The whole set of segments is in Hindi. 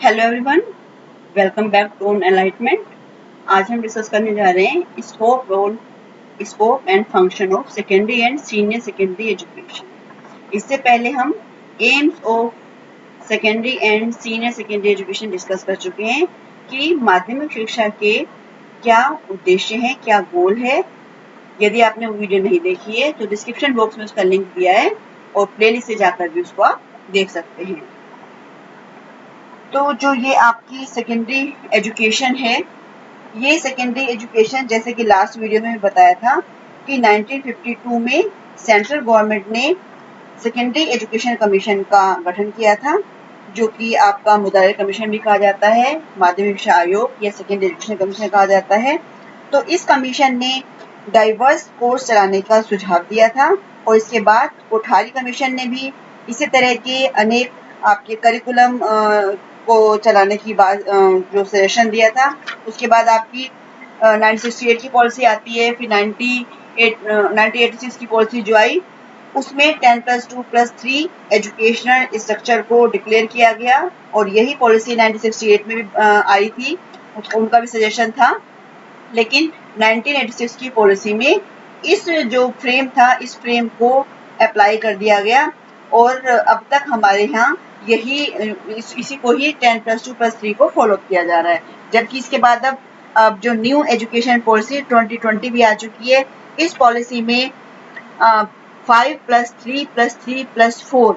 Hello everyone, welcome back to enlightenment. आज हम डिस्कस करने जा रहे हैं scope, role, scope and function of secondary and senior secondary education. इससे पहले हम aims of secondary and senior secondary education discuss कर चुके हैं कि माध्यमिक शिक्षा के क्या उद्देश्य हैं, क्या गोल है। यदि आपने वो वीडियो नहीं देखी है तो डिस्क्रिप्शन बॉक्स में उसका लिंक दिया है और प्लेलिस्ट से जाकर भी उसको आप देख सकते हैं। तो जो ये आपकी सेकेंडरी एजुकेशन है, ये सेकेंडरी एजुकेशन जैसे कि लास्ट वीडियो में बताया था कि 1952 में सेंट्रल गवर्नमेंट ने सेकेंडरी एजुकेशन कमीशन का गठन किया था, जो कि आपका मुदारिर कमीशन भी कहा जाता है, माध्यमिक शिक्षा आयोग या सेकेंडरी एजुकेशन कमीशन कहा जाता है। तो इस कमीशन ने डाइवर्स कोर्स चलाने का सुझाव दिया था और इसके बाद कोठारी कमीशन ने भी इसी तरह के अनेक आपके करिकुलम को चलाने की बात जो सजेशन दिया था। उसके बाद आपकी 1968 की पॉलिसी आती है, फिर 1986 की पॉलिसी जो आई उसमें 10+2+3 एजुकेशनल स्ट्रक्चर को डिक्लेयर किया गया और यही पॉलिसी 1968 में भी आई थी, उनका भी सजेशन था। लेकिन 1986 की पॉलिसी में इस जो फ्रेम था, इस फ्रेम को अप्लाई कर दिया गया और अब तक हमारे यहाँ यही इसी को ही 10+2+3 को फॉलो किया जा रहा है। जबकि इसके बाद अब जो न्यू एजुकेशन पॉलिसी 2020 भी आ चुकी है, इस पॉलिसी में 5+3+3+4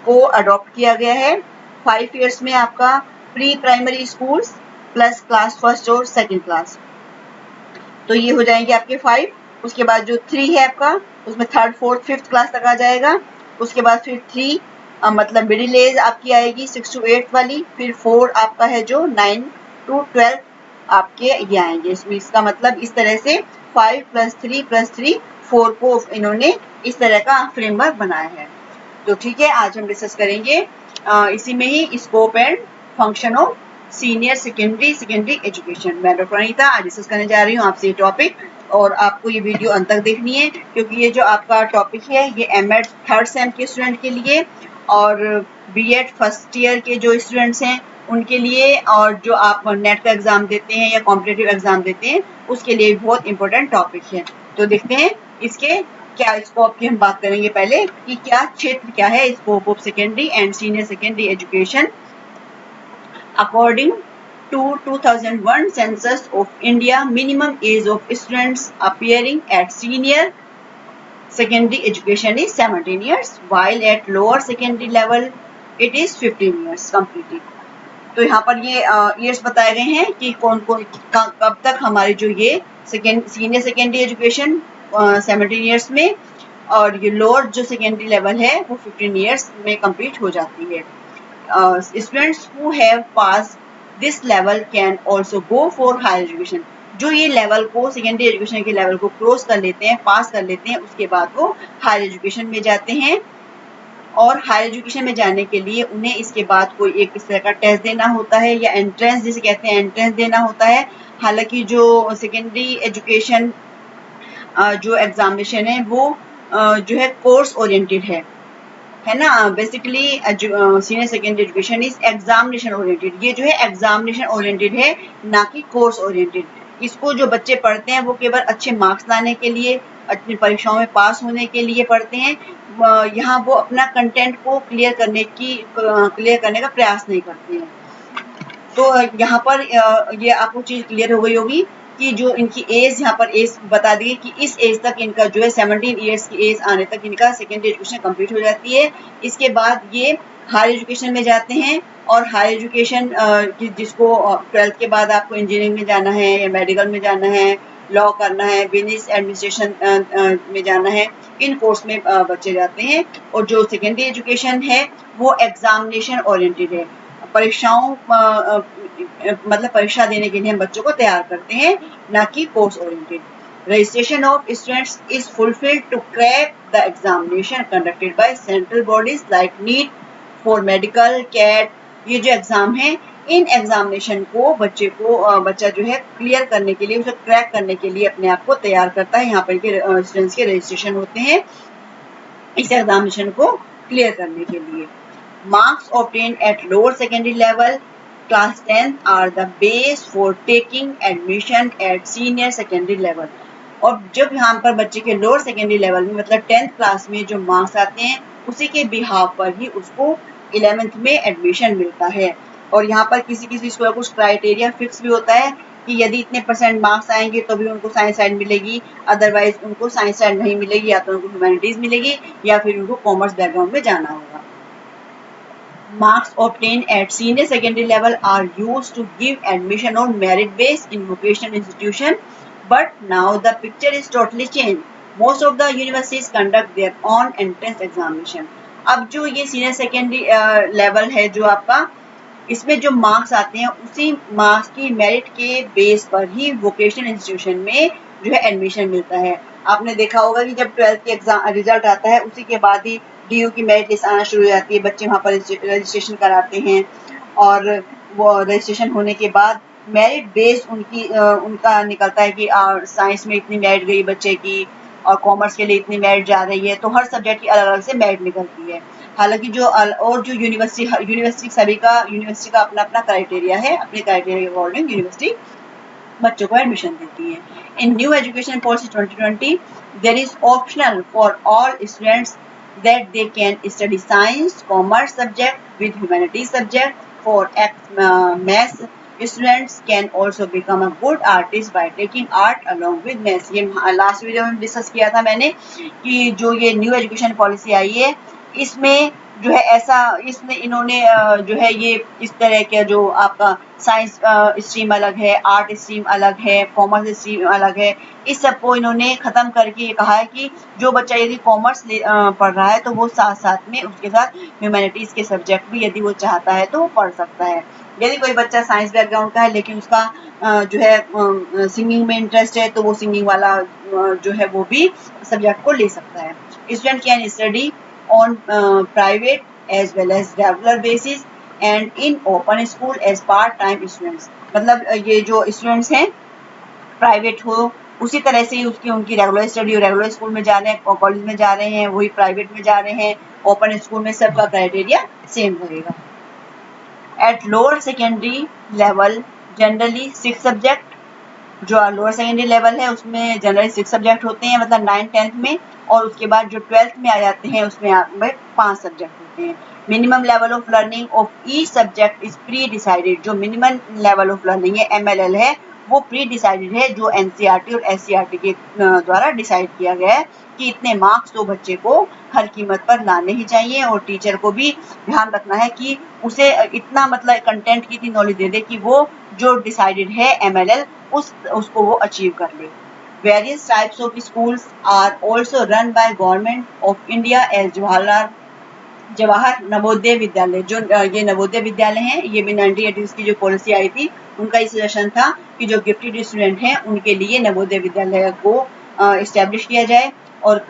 को अडॉप्ट किया गया है। 5 ईयर्स में आपका pre primary schools plus class first और सेकेंड क्लास, तो ये हो जाएंगे आपके 5। उसके बाद जो 3 है आपका, उसमें 3rd 4th 5th क्लास तक आ जाएगा। उसके बाद फिर 3 मतलब मिडिल एज आपकी आएगी 6 to 8 वाली। फिर 4 आपका है जो 9 to 12 आपके ये आएंगे। इसका मतलब इस तरह से 5+3+3 4 को इन्होंने इस तरह का फ्रेमवर्क बनाया है। तो ठीक है, आज हम डिस्कस करेंगे इसी में ही scope and function of senior secondary education. मैं डॉक्टर अनीता आज डिस्कस करने जा रही हूँ आपसे ये टॉपिक, और आपको ये वीडियो अंत तक देखनी है क्योंकि ये जो आपका टॉपिक है ये एमएड 3rd सेम के स्टूडेंट के लिए और बीएड फर्स्ट ईयर के जो स्टूडेंट्स हैं उनके लिए, और जो आप नेट का एग्जाम देते हैं या कॉम्पिटिटिव एग्जाम देते हैं उसके लिए बहुत इंपॉर्टेंट टॉपिक है। तो देखते हैं इसके क्या स्कोप की हम बात करेंगे पहले कि क्या क्षेत्र क्या है scope of secondary and senior secondary education. According to 2001 census of India, minimum age of students appearing at senior secondary education is 17 years, while at lower secondary level it is 15 years completed. तो यहाँ पर ये ईयर्स बताए गए हैं कि कौन कौन कब तक हमारी जो ये सीनियर सेकेंडरी एजुकेशन 17 ईयर्स में और ये लोअर जो सेकेंडरी लेवल है वो 15 ईयर्स में कंप्लीट हो जाती है। Students who have passed this level can also go for higher education. जो ये लेवल को सेकेंडरी एजुकेशन के लेवल को क्रॉस कर लेते हैं, पास कर लेते हैं, उसके बाद वो हायर एजुकेशन में जाते हैं और हायर एजुकेशन में जाने के लिए उन्हें इसके बाद कोई एक इस तरह का टेस्ट देना होता है या एंट्रेंस जिसे कहते हैं एंट्रेंस देना होता है। हालांकि जो सेकेंडरी एजुकेशन जो एग्जामिनेशन है वो जो है कोर्स ओरिएंटेड है ना। Basically senior secondary education is examination oriented. ये जो है एग्जामिनेशन ओरिएंटेड है, ना कि कोर्स ओरिएंटेड। इसको जो बच्चे पढ़ते हैं वो केवल अच्छे मार्क्स लाने के लिए, अपनी परीक्षाओं में पास होने के लिए पढ़ते हैं। यहाँ वो अपना कंटेंट को क्लियर करने का प्रयास नहीं करते हैं। तो यहाँ पर ये आपको चीज क्लियर हो गई होगी कि जो इनकी एज यहाँ पर एज बता दी कि इस एज तक इनका जो है 17 ईयर्स की एज आने तक इनका सेकेंडरी एजुकेशन कंप्लीट हो जाती है। इसके बाद ये हायर एजुकेशन में जाते हैं और हायर एजुकेशन जिसको 12th के बाद आपको इंजीनियरिंग में जाना है या मेडिकल में जाना है, लॉ करना है, बिजनेस एडमिनिस्ट्रेशन में जाना है, इन कोर्स में बच्चे जाते हैं। और जो सेकेंडरी एजुकेशन है वो एग्जामिनेशन ओरिएंटेड है, परीक्षाओं मतलब परीक्षा देने के लिए हम बच्चों को तैयार करते हैं, ना कि course oriented. Registration of students is fulfilled to crack the examination conducted by central bodies like NEET for medical, CAT। ये जो एग्जाम है इन एग्जामिनेशन को बच्चा जो है क्लियर करने के लिए, उसे क्रैक करने के लिए अपने आप को तैयार करता है। यहाँ पर के स्टूडेंट्स के रजिस्ट्रेशन होते हैं इस एग्जामिनेशन को क्लियर करने के लिए। Marks obtained at lower secondary level, class 10th, are the base for taking admission at senior secondary level. और जब यहाँ पर बच्चे के लोअर सेकेंडरी लेवल में मतलब 10th क्लास में जो मार्क्स आते हैं उसी के बिहाफ पर ही उसको 11th में एडमिशन मिलता है। और यहाँ पर किसी किसी स्कूल का कुछ क्राइटेरिया फिक्स भी होता है कि यदि इतने % मार्क्स आएंगे तो भी उनको साइंस साइड मिलेगी, अदरवाइज उनको साइंस साइड नहीं मिलेगी, या तो उनको ह्यूमैनिटीज मिलेगी या फिर उनको कॉमर्स बैकग्राउंड में जाना होगा। Marks obtained at senior secondary level are used to give admission on merit base in vocational institution, but now the picture is totally changed. Most of the universities conduct their own entrance examination. अब जो ये सीनियर सेकेंडरी लेवल है जो आपका, इसमें जो मार्क्स आते हैं उसी मार्क्स की मेरिट के बेस पर ही वोकेशनल इंस्टीट्यूशन में जो है एडमिशन मिलता है। आपने देखा होगा कि जब 12th की एग्जाम रिजल्ट आता है उसी के बाद ही डीयू की मेरिट लिस्ट आना शुरू हो जाती है, बच्चे वहाँ पर रजिस्ट्रेशन कराते हैं और वो रजिस्ट्रेशन होने के बाद मेरिट बेस उनका निकलता है कि साइंस में इतनी मेरिट गई बच्चे की और कॉमर्स के लिए इतनी मेरिट जा रही है, तो हर सब्जेक्ट की अलग अलग से मेरिट निकलती है। हालांकि जो यूनिवर्सिटी सभी का यूनिवर्सिटी का अपना अपना क्राइटेरिया है, अपने क्राइटेरिया के अकॉर्डिंग यूनिवर्सिटी बच्चों को एडमिशन देती है। In new education policy 2020 there is optional for all students that they can study science, commerce subject with humanities subject. For math students can also become a good artist by taking art along with math. ये लास्ट वीडियो में डिस्कस किया था मैंने कि जो ये न्यू एजुकेशन पॉलिसी आई है इसमें जो है ऐसा इसमें इन्होंने जो है ये इस तरह के जो आपका साइंस स्ट्रीम अलग है, आर्ट स्ट्रीम अलग है, कॉमर्स स्ट्रीम अलग है, इस सबको इन्होंने ख़त्म करके ये कहा है कि जो बच्चा यदि कॉमर्स पढ़ रहा है तो वो साथ साथ में उसके साथ ह्यूमैनिटीज़ के सब्जेक्ट भी यदि वो चाहता है तो वो पढ़ सकता है। यदि कोई बच्चा साइंस बैकग्राउंड का है लेकिन उसका जो है सिंगिंग में इंटरेस्ट है तो वो सिंगिंग वाला जो है वो भी सब्जेक्ट को ले सकता है। Student can study on private as well as regular basis and in open school as part time students. मतलब ये जो स्टूडेंट्स हैं प्राइवेट हो उसी तरह से ही उसकी उनकी रेगुलर स्टडी हो, रेगुलर स्कूल में जा रहे हैं, कॉलेज में जा रहे हैं, वही प्राइवेट में जा रहे हैं, ओपन स्कूल में सबका क्राइटेरिया सेम रहेगा। At lower secondary level generally 6 subject, जो लोअर सेकेंडरी लेवल है उसमें जनरली 6 सब्जेक्ट होते हैं मतलब 9th 10th में, और उसके बाद जो 12th में आ जाते हैं उसमें 5 सब्जेक्ट होते हैं। Minimum level of learning of each subject is pre decided. जो मिनिमम लेवल ऑफ लर्निंग है MLL है वो प्री डिसाइडेड है, जो NCERT और SCERT के द्वारा डिसाइड किया गया है कि इतने मार्क्स तो बच्चे को हर कीमत पर लाने ही चाहिए, और टीचर को भी ध्यान रखना है कि उसे इतना मतलब कंटेंट की इतनी नॉलेज दे दे कि वो जो डिसाइडेड है MLL उसको वो अचीव कर ले। Various types of schools are also run by Government of India as Jawahar Navodaya Vidyalaya. जो ये नवोदय विद्यालय हैं ये भी 1980 की जो पॉलिसी आई थी उनका ये सजेशन था कि जो गिफ्टेड स्टूडेंट हैं उनके लिए नवोदय विद्यालय को इस्टेब्लिश किया जाए। और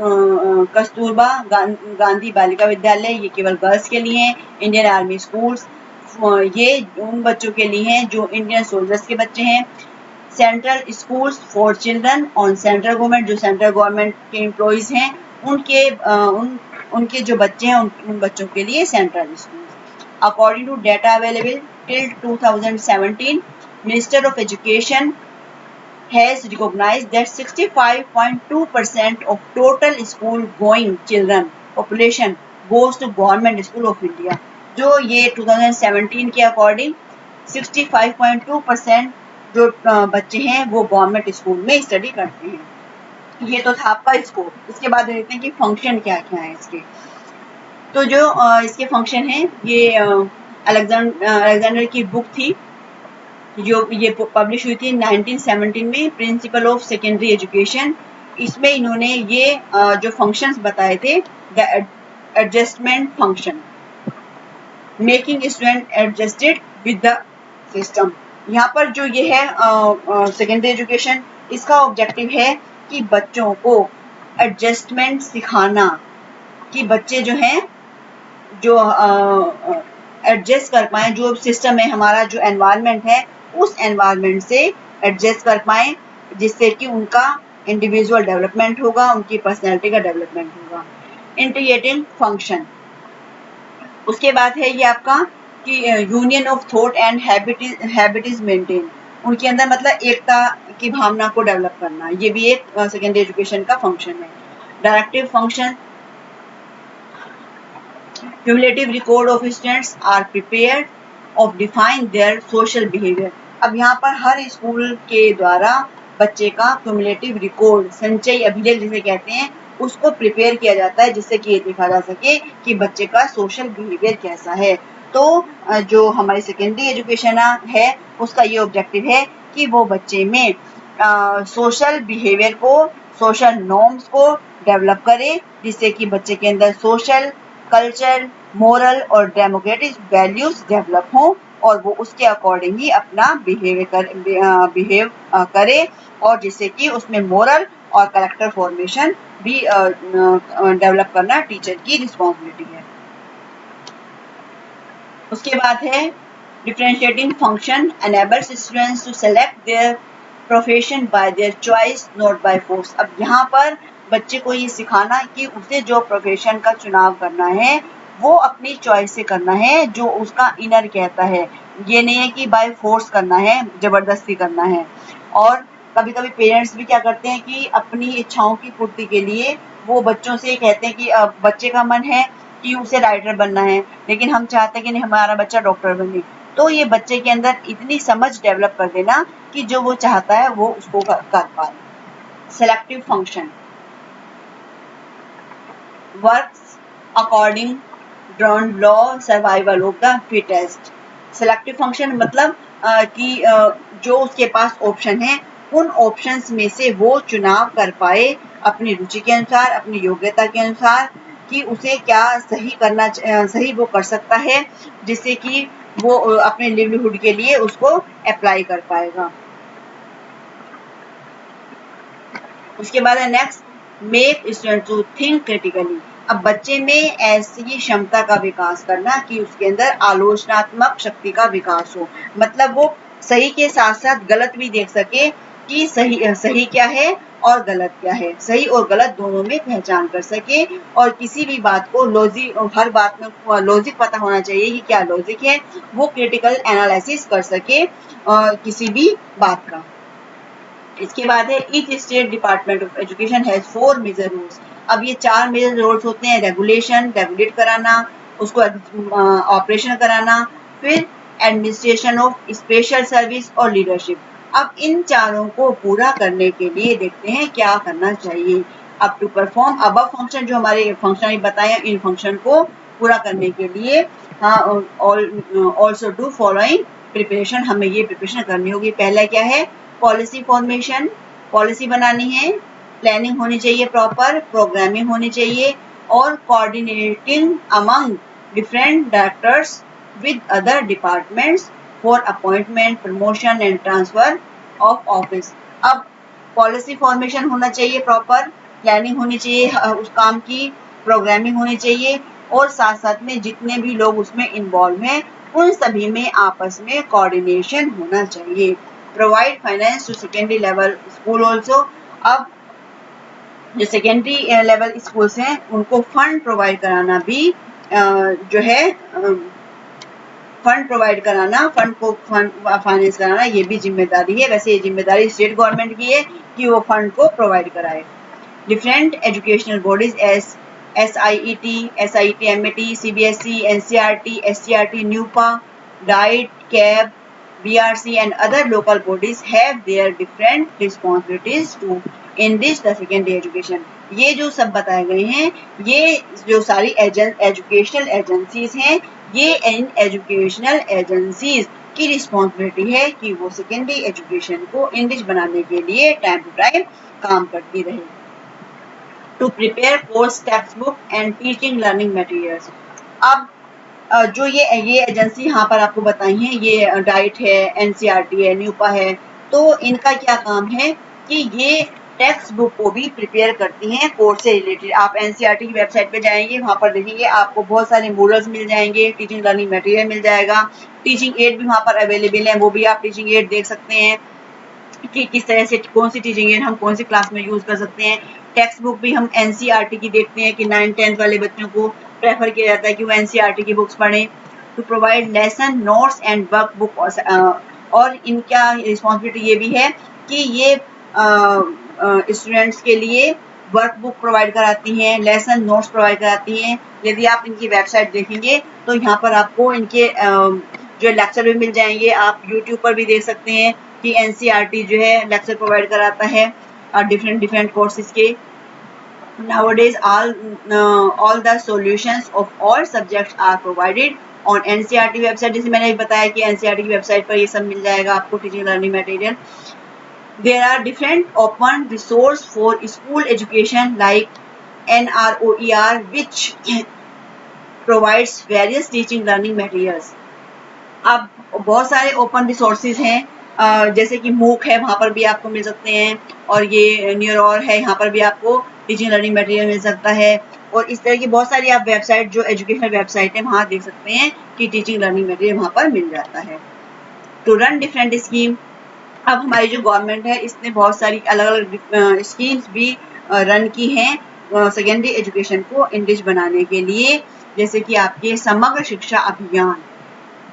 कस्तूरबा गांधी बालिका विद्यालय ये केवल गर्ल्स के लिए हैं। इंडियन आर्मी स्कूल्स ये उन बच्चों के लिए हैं जो इंडियन सोल्जर्स के बच्चे हैं। Central schools for children on central government, जो सेंट्रल गवर्नमेंट के एम्प्लॉइज हैं उनके जो बच्चे हैं उन बच्चों के लिए central school. According to data available till 2017, minister of education has recognized that 65.2% of total school going children population goes to government school of India। जो ये 2017 के अकॉर्डिंग 65.2% जो बच्चे हैं वो गवर्नमेंट स्कूल में स्टडी करते हैं। ये तो था आपका स्कोप। इसके बाद देखते हैं कि फंक्शन क्या क्या है इसके। तो जो इसके फंक्शन हैं ये अलेक्जेंडर की बुक थी जो ये पब्लिश हुई थी 1917 में, प्रिंसिपल ऑफ सेकेंडरी एजुकेशन। इसमें इन्होंने ये जो फंक्शंस बताए थे, the adjustment function, making student adjusted with the system. यहाँ पर जो ये है सेकेंडरी एजुकेशन, इसका ऑब्जेक्टिव है कि बच्चों को एडजस्टमेंट सिखाना, कि बच्चे जो हैं जो एडजस्ट कर पाएँ, जो सिस्टम है हमारा, जो एनवायरनमेंट है उस एनवायरनमेंट से एडजस्ट कर पाएँ, जिससे कि उनका इंडिविजुअल डेवलपमेंट होगा, उनकी पर्सनैलिटी का डेवलपमेंट होगा। इंटीग्रेटिंग फंक्शन, उसके बाद है ये आपका कि union of thought and habit is maintain, उनके अंदर मतलब एकता की भावना को डेवलप करना, ये भी एक सेकेंडरी एजुकेशन का फंक्शन है। Directive function, cumulative record of students are prepared of define their social behaviour. अब यहाँ पर हर स्कूल के द्वारा बच्चे का क्यूमुलेटिव रिकॉर्ड, संचयी अभिलेख जिसे कहते हैं, उसको प्रिपेयर किया जाता है जिससे कि ये देखा जा सके कि बच्चे का सोशल बिहेवियर कैसा है। तो जो हमारी सेकेंडरी एजुकेशन है उसका ये ऑब्जेक्टिव है कि वो बच्चे में सोशल बिहेवियर को, सोशल नॉर्म्स को डेवलप करे, जिससे कि बच्चे के अंदर सोशल, कल्चर, मोरल और डेमोक्रेटिक वैल्यूज डेवलप हों और वो उसके अकॉर्डिंग ही अपना बिहेव करे, और जिससे कि उसमें मोरल और कैरेक्टर फॉर्मेशन भी डेवलप करना टीचर की रिस्पॉन्सिबिलिटी है। उसके बाद है differentiating function enables students to select their profession by their choice not by force. अब यहाँ पर बच्चे को ये सिखाना कि उसे जो प्रोफेशन का चुनाव करना है वो अपनी चॉइस से करना है, जो उसका इनर कहता है, ये नहीं है कि बाय फोर्स करना है, जबरदस्ती करना है। और कभी कभी पेरेंट्स भी क्या करते हैं कि अपनी इच्छाओं की पूर्ति के लिए वो बच्चों से कहते हैं कि बच्चे का मन है कि उसे राइटर बनना है, लेकिन हम चाहते हैं कि नहीं हमारा बच्चा डॉक्टर बने। तो ये बच्चे के अंदर इतनी समझ डेवलप कर देना कि जो वो चाहता है वो उसको कर पाए। Selective function, works according drawn law survival of the fittest. Selective function मतलब कि जो उसके पास ऑप्शन है उन ऑप्शंस में से वो चुनाव कर पाए अपनी रुचि के अनुसार, अपनी योग्यता के अनुसार, कि उसे क्या सही करना, सही वो कर सकता है, जिससे कि वो अपने लिवलीहुड के लिए उसको अप्लाई कर पाएगा। उसके बाद है next, make student to think critically. अब बच्चे में ऐसी क्षमता का विकास करना कि उसके अंदर आलोचनात्मक शक्ति का विकास हो, मतलब वो सही के साथ साथ गलत भी देख सके कि सही क्या है और गलत क्या है, सही और गलत दोनों में पहचान कर सके, और किसी भी बात को लॉजिक, हर बात में लॉजिक पता होना चाहिए कि क्या लॉजिक है, वो क्रिटिकल एनालिसिस कर सके किसी भी बात का। इसके बाद है each state department of education has 4 major rules. अब ये 4 मेजर रूल्स होते हैं, रेगुलेशन, रेगुलेट कराना, उसको ऑपरेशन कराना, फिर एडमिनिस्ट्रेशन ऑफ स्पेशल सर्विस और लीडरशिप। अब इन चारों को पूरा करने के लिए देखते हैं क्या करना चाहिए। अब टू परफॉर्म अबव फंक्शन, जो हमारे फंक्शन बताए इन फंक्शन को पूरा करने के लिए ऑल्सो डू फॉलोइंग प्रिपरेशन, हमें ये प्रिपरेशन करनी होगी। पहला क्या है, पॉलिसी फॉर्मेशन, पॉलिसी बनानी है, प्लानिंग होनी चाहिए, प्रॉपर प्रोग्रामिंग होनी चाहिए, और coordinating among different directors with other departments for appointment, promotion and transfer of office. अब पॉलिसी फॉर्मेशन होना चाहिए, प्रॉपर प्लानिंग होनी चाहिए उस काम की, प्रोग्रामिंग होनी चाहिए, और साथ साथ में जितने भी लोग उसमें इन्वॉल्व हैं उन सभी में आपस में कोऑर्डिनेशन होना चाहिए। Provide finance to secondary level school also. अब जो सेकेंडरी लेवल स्कूल्स हैं उनको फंड प्रोवाइड कराना भी जो है फंड प्रोवाइड कराना, फंड को फाइनेंस कराना, ये भी जिम्मेदारी है। वैसे ये जिम्मेदारी स्टेट गवर्नमेंट की है कि वो फंड को प्रोवाइड कराए। Different educational bodies SIET, MAT, CBSE, NCERT, SCERT, NUPA, DIET, CAB, BRC and other local bodies have their different responsibilities to enrich the secondary education। ये जो सब बताए गए हैं, ये जो सारी एजुकेशनल एजेंसीज हैं, ये इन एजुकेशनल एजेंसीज की रिस्पॉन्सिबिलिटी है कि वो सेकेंडरी एजुकेशन को इंग्लिश बनाने के लिए टाइम टू टाइम काम करती रहे। To prepare course, text book and teaching learning materials. अब जो ये एजेंसी यहाँ पर आपको बताई हैं, ये डाइट है, NCERT है, न्यूपा है, तो इनका क्या काम है कि ये टेक्स्ट बुक को भी प्रिपेयर करती हैं कोर्स से रिलेटेड। आप NCERT की वेबसाइट पे जाएंगे, वहाँ पर देखेंगे आपको बहुत सारे मॉडल्स मिल जाएंगे, टीचिंग लर्निंग मटेरियल मिल जाएगा, टीचिंग एड भी वहाँ पर अवेलेबल है, वो भी आप टीचिंग एड देख सकते हैं कि किस तरह से कौन सी टीचिंग एड हम कौन सी क्लास में यूज कर सकते हैं। टेक्स्ट बुक भी हम NCERT की देखते हैं कि 9th 10th वाले बच्चों को प्रेफर किया जाता है कि वो एनसीईआरटी की बुक्स पढ़ें। To provide lesson notes and work book, और इनका रिस्पॉन्सिबिलिटी ये भी है कि ये स्टूडेंट्स के लिए वर्क बुक प्रोवाइड कराती हैं, लेसन नोट्स प्रोवाइड कराती हैं। यदि आप इनकी वेबसाइट देखेंगे तो यहाँ पर आपको इनके जो लेक्चर भी मिल जाएंगे। आप यूट्यूब पर भी देख सकते हैं कि एनसीईआरटी जो है लेक्चर प्रोवाइड कराता है डिफरेंट कोर्सेज के। Nowadays, all the solutions of all subjects are provided on NCERT website। जैसे मैंने बताया कि NCERT की वेबसाइट पर ये सब मिल जाएगा आपको teaching learning material. There are different open resource for school education like NROER, which provides various teaching learning materials। अब बहुत सारे ओपन रिसोर्सेज हैं, जैसे कि मूक है, वहाँ पर भी आपको मिल सकते हैं, और ये न्यूरोर है, यहाँ पर भी आपको टीचिंग लर्निंग मटेरियल मिल सकता है। और इस तरह की बहुत सारी आप वेबसाइट जो एजुकेशनल वेबसाइट है वहाँ देख सकते हैं कि टीचिंग लर्निंग मटेरियल वहाँ पर मिल जाता है। टू रन डिफरेंट स्कीम, अब हमारी जो गवर्नमेंट है इसने बहुत सारी अलग अलग स्कीम्स भी रन की हैं सेकेंडरी एजुकेशन को इंग्लिश बनाने के लिए, जैसे कि आपके समग्र शिक्षा अभियान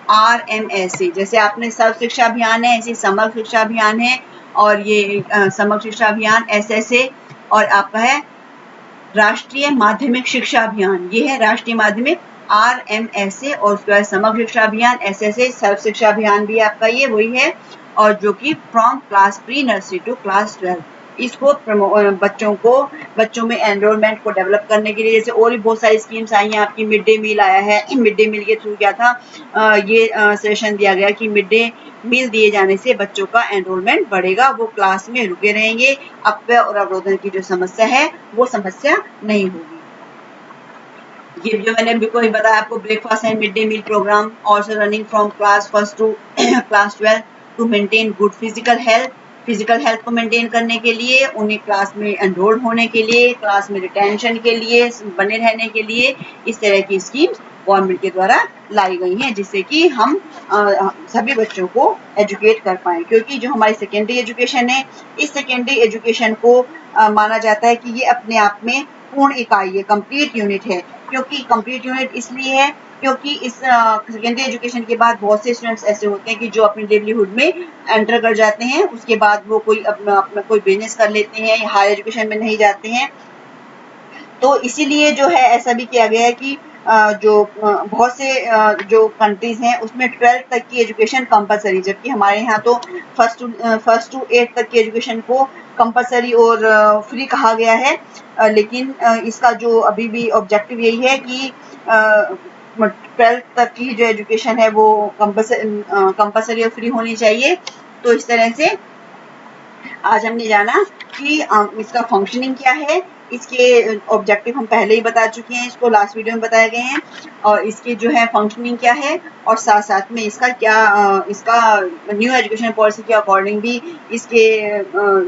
RMSA, जैसे आपने सर्व शिक्षा अभियान है ऐसे समग्र शिक्षा अभियान है, और ये समग्र शिक्षा अभियान SSA, और आपका है राष्ट्रीय माध्यमिक शिक्षा अभियान, ये है राष्ट्रीय माध्यमिक RMSA, और उसके बाद समग्र शिक्षा अभियान SSA, सर्व शिक्षा अभियान भी आपका ये वही है, और जो कि from class pre nursery to class 12, इसको बच्चों में एनरोलमेंट को डेवलप करने के लिए, जैसे और भी बहुत सारी स्कीम्स आई हैं आपकी। मिड डे मील आया है, मिड डे मील के थ्रू क्या था ये सजेशन दिया गया कि मिड डे मील दिए जाने से बच्चों का एनरोलमेंट बढ़ेगा, वो क्लास में रुके रहेंगे, अपव्यय और अवरोधन की जो समस्या है वो समस्या नहीं होगी। ये जो मैंने बिल्कुल बताया आपको, breakfast and mid day meal programme also running from class 1 to class 12 to maintain good physical health को मेंटेन करने के लिए, उन्हें क्लास में एनरोल होने के लिए, क्लास में रिटेंशन के लिए, बने रहने के लिए, इस तरह की स्कीम्स गवर्नमेंट के द्वारा लाई गई हैं, जिससे कि हम सभी बच्चों को एजुकेट कर पाएँ। क्योंकि जो हमारी सेकेंडरी एजुकेशन है, इस सेकेंडरी एजुकेशन को माना जाता है कि ये अपने आप में पूर्ण इकाई है, कंप्लीट यूनिट है। क्योंकि कंप्लीट यूनिट इसलिए है क्योंकि इस सेकेंडरी एजुकेशन के बाद बहुत से स्टूडेंट्स ऐसे होते हैं कि जो अपनी लिवलीहुड में एंटर कर जाते हैं, उसके बाद वो कोई अपना कोई बिजनेस कर लेते हैं या हायर एजुकेशन में नहीं जाते हैं। तो इसीलिए जो है ऐसा भी किया गया है कि जो बहुत से जो कंट्रीज हैं उसमें 12th तक की एजुकेशन कंपलसरी, जबकि हमारे यहाँ तो फर्स्ट टू 8th तक की एजुकेशन को कंपलसरी और फ्री कहा गया है। लेकिन इसका जो अभी भी ऑब्जेक्टिव यही है कि 12th तक की जो एजुकेशन है वो कंपलसरी और फ्री होनी चाहिए। तो इस तरह से आज हमने जाना कि इसका फंक्शनिंग क्या है, इसके ऑब्जेक्टिव हम पहले ही बता चुके हैं, इसको लास्ट वीडियो में बताए गए हैं, और इसके जो है फंक्शनिंग क्या है, और साथ साथ में इसका क्या इसका न्यू एजुकेशन पॉलिसी के अकॉर्डिंग भी इसके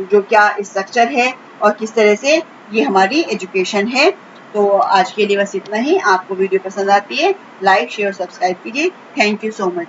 जो क्या स्ट्रक्चर है और किस तरह से ये हमारी एजुकेशन है। तो आज के लिए बस इतना ही। आपको वीडियो पसंद आती है लाइक शेयर सब्सक्राइब कीजिए। Thank you so much.